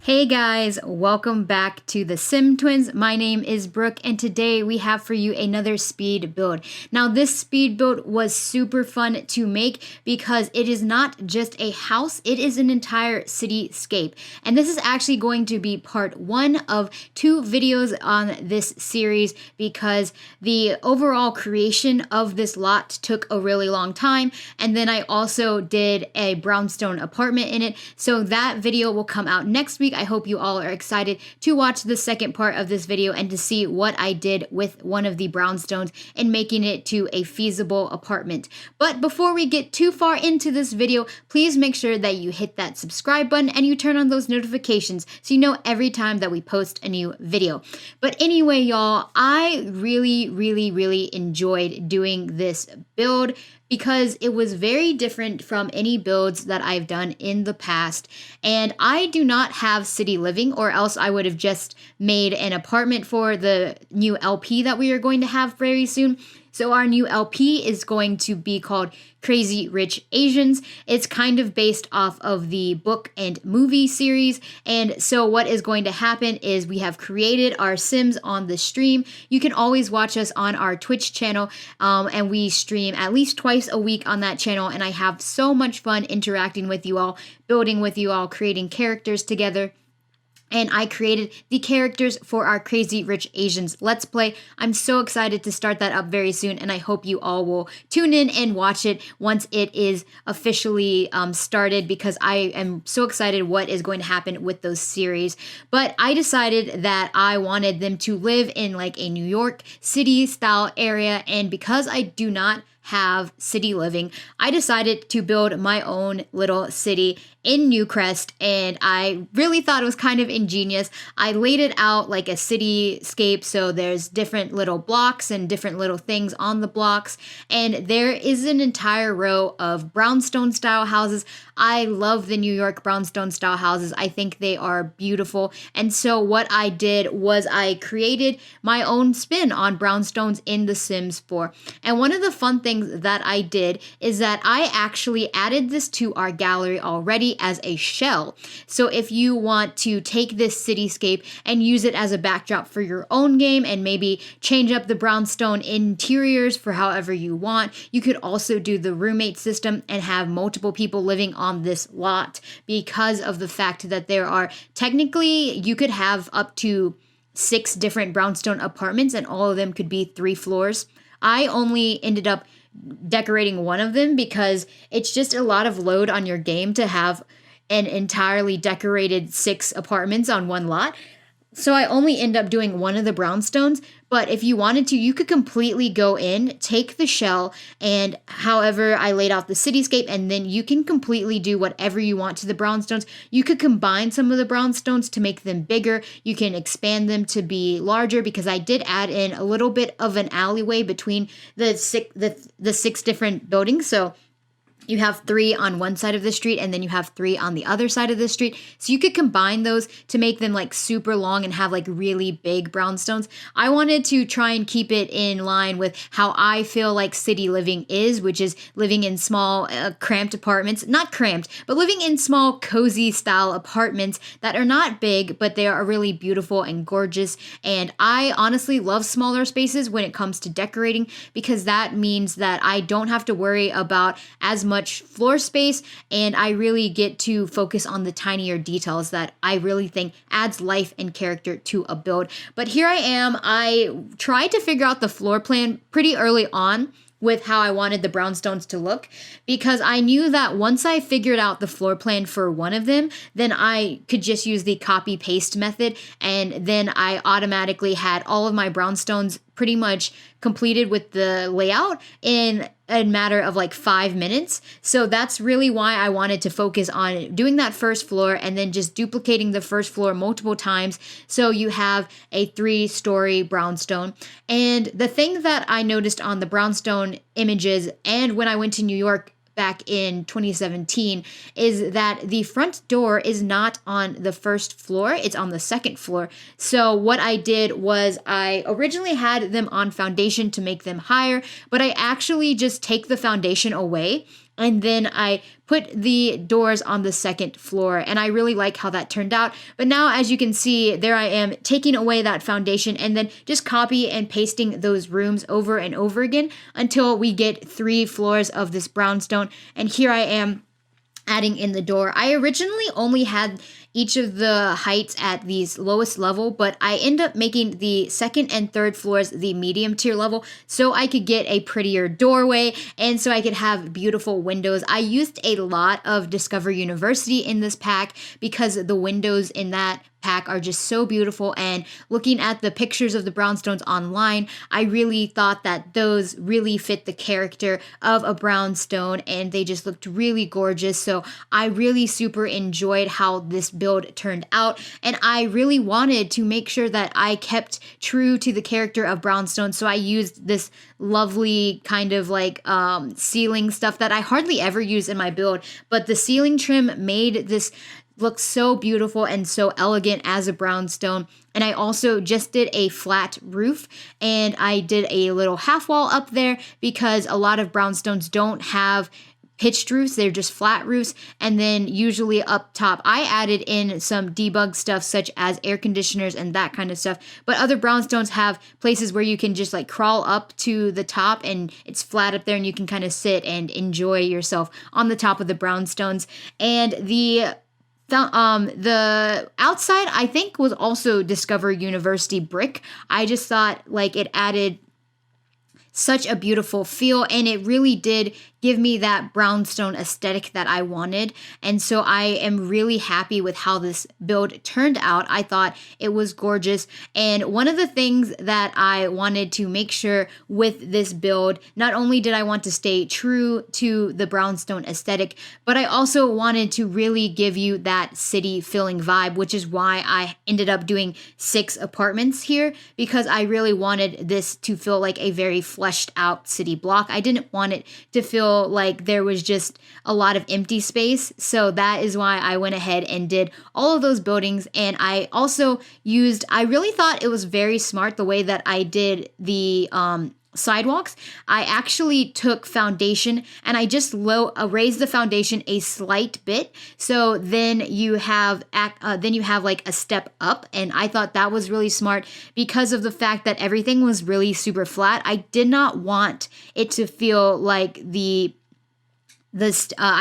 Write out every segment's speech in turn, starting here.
Hey guys, welcome back to the Sim Twins. My name is Brooke, and today we have for you another speed build. Now, this speed build was super fun to make because it is not just a house, it is an entire cityscape. And this is actually going to be part one of 2 videos on this series because the overall creation of this lot took a really long time. And then I also did a brownstone apartment in it. So that video will come out next week. I hope you all are excited to watch the second part of this video and to see what I did with one of the brownstones and making it to a feasible apartment. But before we get too far into this video, please make sure that you hit that subscribe button and you turn on those notifications so you know every time that we post a new video. But anyway, y'all, I really enjoyed doing this build because it was very different from any builds that I've done in the past. And I do not have city living, or else I would have just made an apartment for the new LP that we are going to have very soon. So our new LP is going to be called Crazy Rich Asians. It's kind of based off of the book and movie series. And so what is going to happen is we have created our Sims on the stream. You can always watch us on our Twitch channel, and we stream at least twice a week on that channel. And I have so much fun interacting with you all, building with you all, creating characters together. And I created the characters for our Crazy Rich Asians Let's Play. I'm so excited to start that up very soon, and I hope you all will tune in and watch it once it is officially started, because I am so excited what is going to happen with those series. But I decided that I wanted them to live in like a New York City style area, and because I do not have city living, I decided to build my own little city in Newcrest, and I really thought it was kind of ingenious. I laid it out like a cityscape, so there's different little blocks and different little things on the blocks, and there is an entire row of brownstone style houses. I love the New York brownstone style houses. I think they are beautiful, and so what I did was I created my own spin on brownstones in The Sims 4. And one of the fun things that I did is that I actually added this to our gallery already as a shell. So if you want to take this cityscape and use it as a backdrop for your own game and maybe change up the brownstone interiors for however you want, you could also do the roommate system and have multiple people living on this lot, because of the fact that there are technically, you could have up to 6 different brownstone apartments and all of them could be 3 floors. I only ended up decorating one of them because it's just a lot of load on your game to have an entirely decorated 6 apartments on one lot. So I only end up doing one of the brownstones, but if you wanted to, you could completely go in, take the shell, and however I laid out the cityscape, and then you can completely do whatever you want to the brownstones. You could combine some of the brownstones to make them bigger. You can expand them to be larger, because I did add in a little bit of an alleyway between the 6 different buildings. So you have 3 on one side of the street, and then you have 3 on the other side of the street. So you could combine those to make them like super long and have like really big brownstones. I wanted to try and keep it in line with how I feel like city living is, which is living in small, cramped apartments. Not cramped, but living in small, cozy style apartments that are not big, but they are really beautiful and gorgeous. And I honestly love smaller spaces when it comes to decorating, because that means that I don't have to worry about as much floor space, and I really get to focus on the tinier details that I really think adds life and character to a build. But here I am. I tried to figure out the floor plan pretty early on with how I wanted the brownstones to look, because I knew that once I figured out the floor plan for one of them, then I could just use the copy paste method, and then I automatically had all of my brownstones pretty much completed with the layout in a matter of like 5 minutes. So that's really why I wanted to focus on doing that first floor and then just duplicating the first floor multiple times, so you have a 3-story brownstone. And the thing that I noticed on the brownstone images and when I went to New York back in 2017 is that the front door is not on the first floor, it's on the second floor. So what I did was I originally had them on foundation to make them higher, but I actually just take the foundation away and then I put the doors on the second floor, and I really like how that turned out. But now, as you can see, there I am taking away that foundation and then just copy and pasting those rooms over and over again until we get 3 floors of this brownstone. And here I am adding in the door. I originally only had each of the heights at the lowest level, but I end up making the second and third floors the medium tier level so I could get a prettier doorway and so I could have beautiful windows. I used a lot of Discover University in this pack because the windows in that pack are just so beautiful, and looking at the pictures of the brownstones online, I really thought that those really fit the character of a brownstone and they just looked really gorgeous. So I really super enjoyed how this build turned out, and I really wanted to make sure that I kept true to the character of brownstone. So I used this lovely kind of like ceiling stuff that I hardly ever use in my build, but the ceiling trim made this looks so beautiful and so elegant as a brownstone. And I also just did a flat roof, and I did a little half wall up there because a lot of brownstones don't have pitched roofs, they're just flat roofs. And then usually up top I added in some debug stuff such as air conditioners and that kind of stuff, but other brownstones have places where you can just like crawl up to the top and it's flat up there and you can kind of sit and enjoy yourself on the top of the brownstones. And the outside, I think, was also Discover University brick. I just thought like it added such a beautiful feel, and it really did give me that brownstone aesthetic that I wanted. And so I am really happy with how this build turned out. I thought it was gorgeous. And one of the things that I wanted to make sure with this build, not only did I want to stay true to the brownstone aesthetic, but I also wanted to really give you that city feeling vibe, which is why I ended up doing 6 apartments here, because I really wanted this to feel like a very fleshed out city block. I didn't want it to feel like there was just a lot of empty space. So that is why I went ahead and did all of those buildings. And I also used, I really thought it was very smart the way that I did the sidewalks. I actually took foundation and I just raised the foundation a slight bit, so then you have like a step up. And I thought that was really smart because of the fact that everything was really super flat. I did not want it to feel like I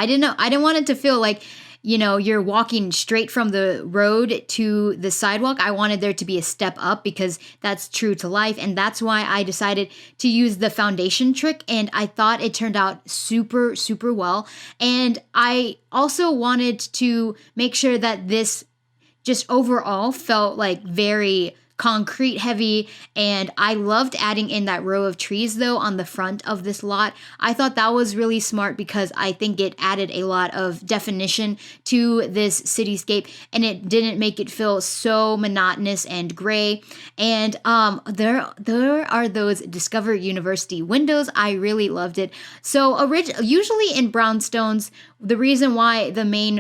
didn't want it to feel like, you know, you're walking straight from the road to the sidewalk. I wanted there to be a step up because that's true to life. And that's why I decided to use the foundation trick. And I thought it turned out super, super well. And I also wanted to make sure that this just overall felt like very concrete heavy, and I loved adding in that row of trees though on the front of this lot. I thought that was really smart because I think it added a lot of definition to this cityscape and it didn't make it feel so monotonous and gray. And there are those Discover University windows. I really loved it. So usually in brownstones, the reason why the main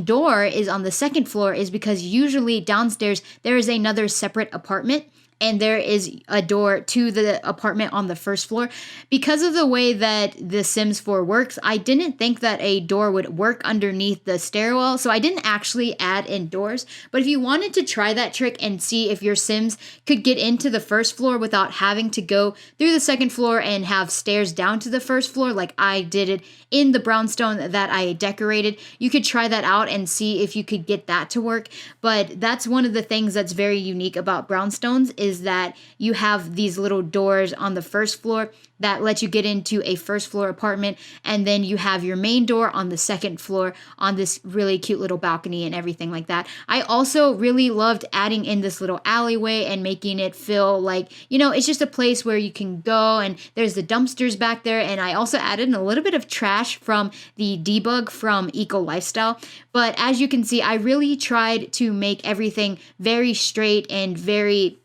door is on the second floor is because usually downstairs there is another separate apartment and there is a door to the apartment on the first floor. Because of the way that The Sims 4 works, I didn't think that a door would work underneath the stairwell, so I didn't actually add in doors. But if you wanted to try that trick and see if your Sims could get into the first floor without having to go through the second floor and have stairs down to the first floor like I did it in the brownstone that I decorated, you could try that out and see if you could get that to work. But that's one of the things that's very unique about brownstones is that you have these little doors on the first floor that let you get into a first floor apartment, and then you have your main door on the second floor on this really cute little balcony and everything like that. I also really loved adding in this little alleyway and making it feel like, you know, it's just a place where you can go, and there's the dumpsters back there. And I also added in a little bit of trash from the debug from Eco Lifestyle. But as you can see, I really tried to make everything very straight and very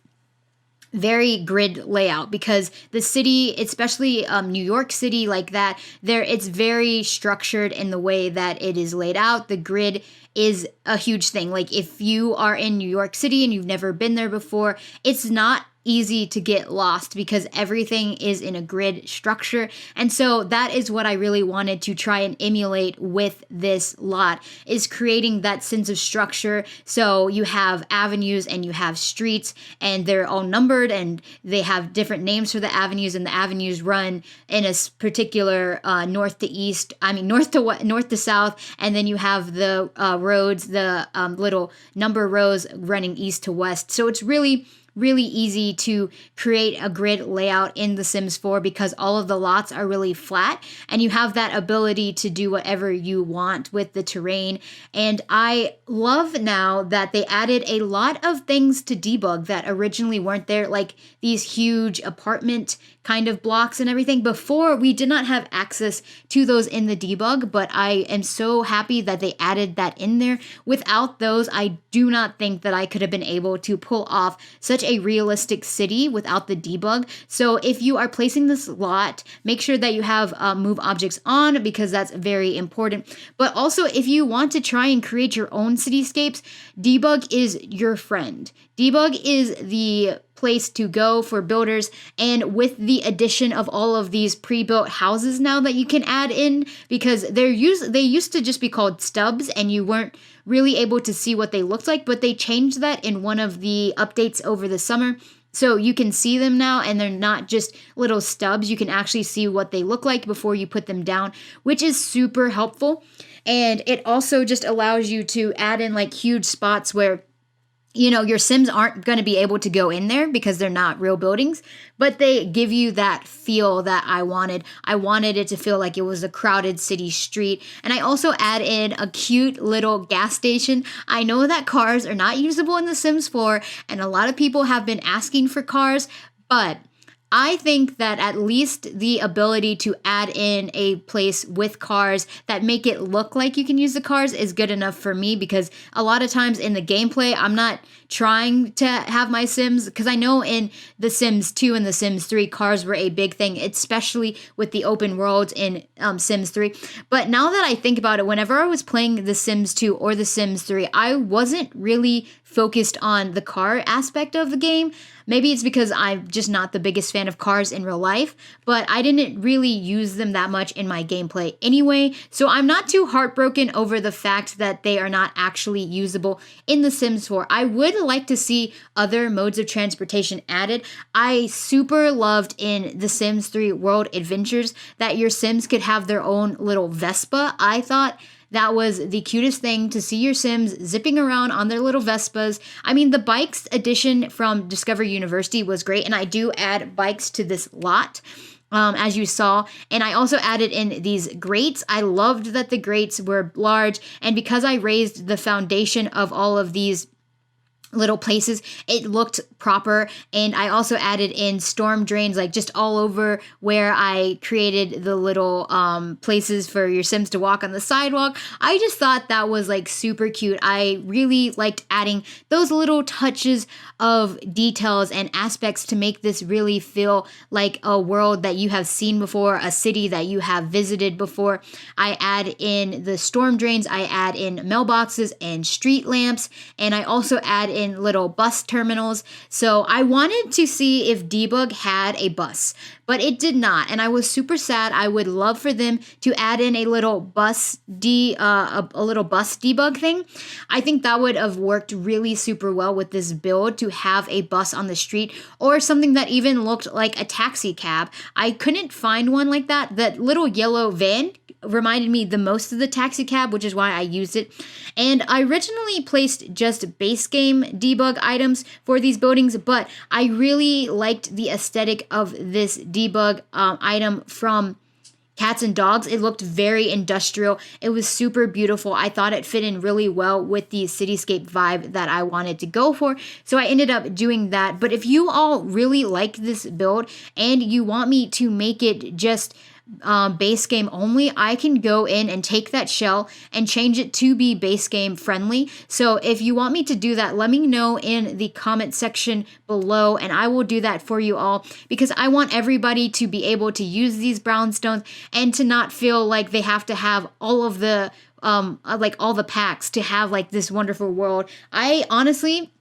very grid layout, because the city, especially New York City, like that, there it's very structured in the way that it is laid out. The grid is a huge thing. Like if you are in New York City and you've never been there before, it's not easy to get lost because everything is in a grid structure. And so that is what I really wanted to try and emulate with this lot, is creating that sense of structure. So you have avenues and you have streets, and they're all numbered, and they have different names for the avenues, and the avenues run in a particular north to south, and then you have the roads, the little number rows running east to west. So it's really easy to create a grid layout in The Sims 4 because all of the lots are really flat, and you have that ability to do whatever you want with the terrain. And I love now that they added a lot of things to debug that originally weren't there, like these huge apartment kind of blocks and everything. Before, we did not have access to those in the debug, but I am so happy that they added that in there. Without those, I do not think that I could have been able to pull off such a realistic city without the debug. So if you are placing this lot, make sure that you have move objects on, because that's very important. But also, if you want to try and create your own cityscapes, debug is your friend. Debug is the place to go for builders, and with the addition of all of these pre-built houses now that you can add in, because they used to just be called stubs and you weren't really able to see what they looked like, but they changed that in one of the updates over the summer. So you can see them now, and they're not just little stubs. You can actually see what they look like before you put them down, which is super helpful. And it also just allows you to add in like huge spots where your Sims aren't going to be able to go in there because they're not real buildings, but they give you that feel that I wanted. I wanted it to feel like it was a crowded city street. And I also add in a cute little gas station. I know that cars are not usable in The Sims 4, and a lot of people have been asking for cars, but I think that at least the ability to add in a place with cars that make it look like you can use the cars is good enough for me, because a lot of times in the gameplay, I'm not trying to have my Sims, because I know in The Sims 2 and The Sims 3, cars were a big thing, especially with the open worlds in Sims 3. But now that I think about it, whenever I was playing The Sims 2 or The Sims 3, I wasn't really focused on the car aspect of the game. Maybe it's because I'm just not the biggest fan of cars in real life, but I didn't really use them that much in my gameplay anyway, so I'm not too heartbroken over the fact that they are not actually usable in The Sims 4. I would like to see other modes of transportation added. I super loved in The Sims 3 World Adventures that your Sims could have their own little Vespa. I thought that was the cutest thing, to see your Sims zipping around on their little Vespas. I mean, the bikes addition from Discover University was great, and I do add bikes to this lot, as you saw. And I also added in these grates. I loved that the grates were large, and because I raised the foundation of all of these little places, it looked proper. And I also added in storm drains, like just all over where I created the little places for your Sims to walk on the sidewalk. I just thought that was like super cute. I really liked adding those little touches of details and aspects to make this really feel like a world that you have seen before, a city that you have visited before. I add in the storm drains, I add in mailboxes and street lamps, and I also add in little bus terminals. So I wanted to see if debug had a bus, but it did not, and I was super sad. I would love for them to add in a little bus debug thing. I think that would have worked really super well with this build, to have a bus on the street, or something that even looked like a taxi cab. I couldn't find one like that. That little yellow van reminded me the most of the taxi cab, which is why I used it. And I originally placed just base game debug items for these buildings, but I really liked the aesthetic of this debug item from Cats and Dogs. It looked very industrial. It was super beautiful. I thought it fit in really well with the cityscape vibe that I wanted to go for, so I ended up doing that. But if you all really like this build and you want me to make it just base game only, I can go in and take that shell and change it to be base game friendly. So if you want me to do that, let me know in the comment section below, and I will do that for you all, because I want everybody to be able to use these brownstones and to not feel like they have to have all of the like all the packs to have like this wonderful world. I honestly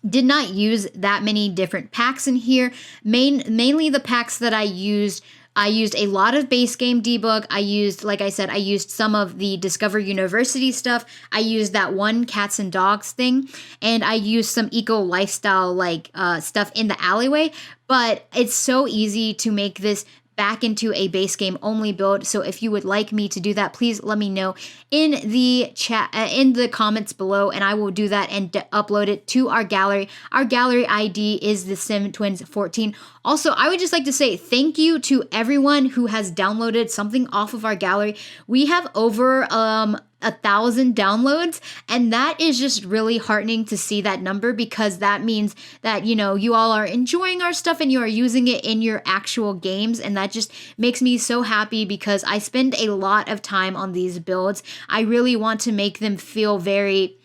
did not use that many different packs in here. Mainly the packs that I used a lot of base game debug. I used, like I said, I used some of the Discover University stuff. I used that one cats and dogs thing, and I used some eco lifestyle like stuff in the alleyway. But it's so easy to make this back into a base game only build. So if you would like me to do that, please let me know in the chat, in the comments below, and I will do that and upload it to our gallery. Our gallery ID is the Sim Twins 14. Also, I would just like to say thank you to everyone who has downloaded something off of our gallery. We have over 1,000 downloads, and that is just really heartening to see that number, because that means that, you know, you all are enjoying our stuff and you are using it in your actual games, and that just makes me so happy, because I spend a lot of time on these builds. I really want to make them feel very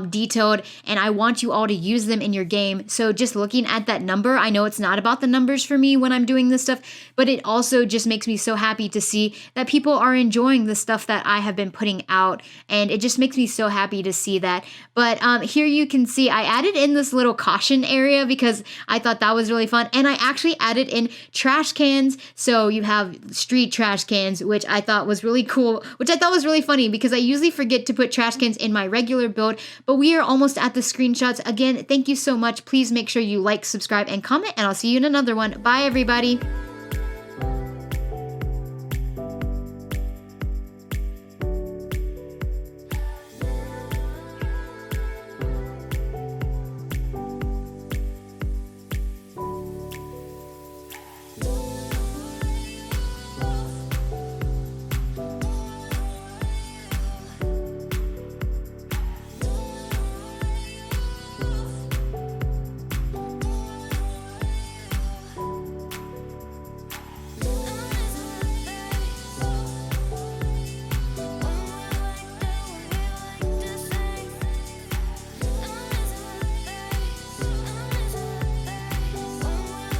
detailed, and I want you all to use them in your game. So just looking at that number, I know it's not about the numbers for me when I'm doing this stuff, but it also just makes me so happy to see that people are enjoying the stuff that I have been putting out, and it just makes me so happy to see that. But here you can see I added in this little caution area because I thought that was really fun, and I actually added in trash cans. So you have street trash cans, which I thought was really cool, which I thought was really funny, because I usually forget to put trash cans in my regular build. But we are almost at the screenshots. Again, thank you so much. Please make sure you like, subscribe, and comment, and I'll see you in another one. Bye, everybody.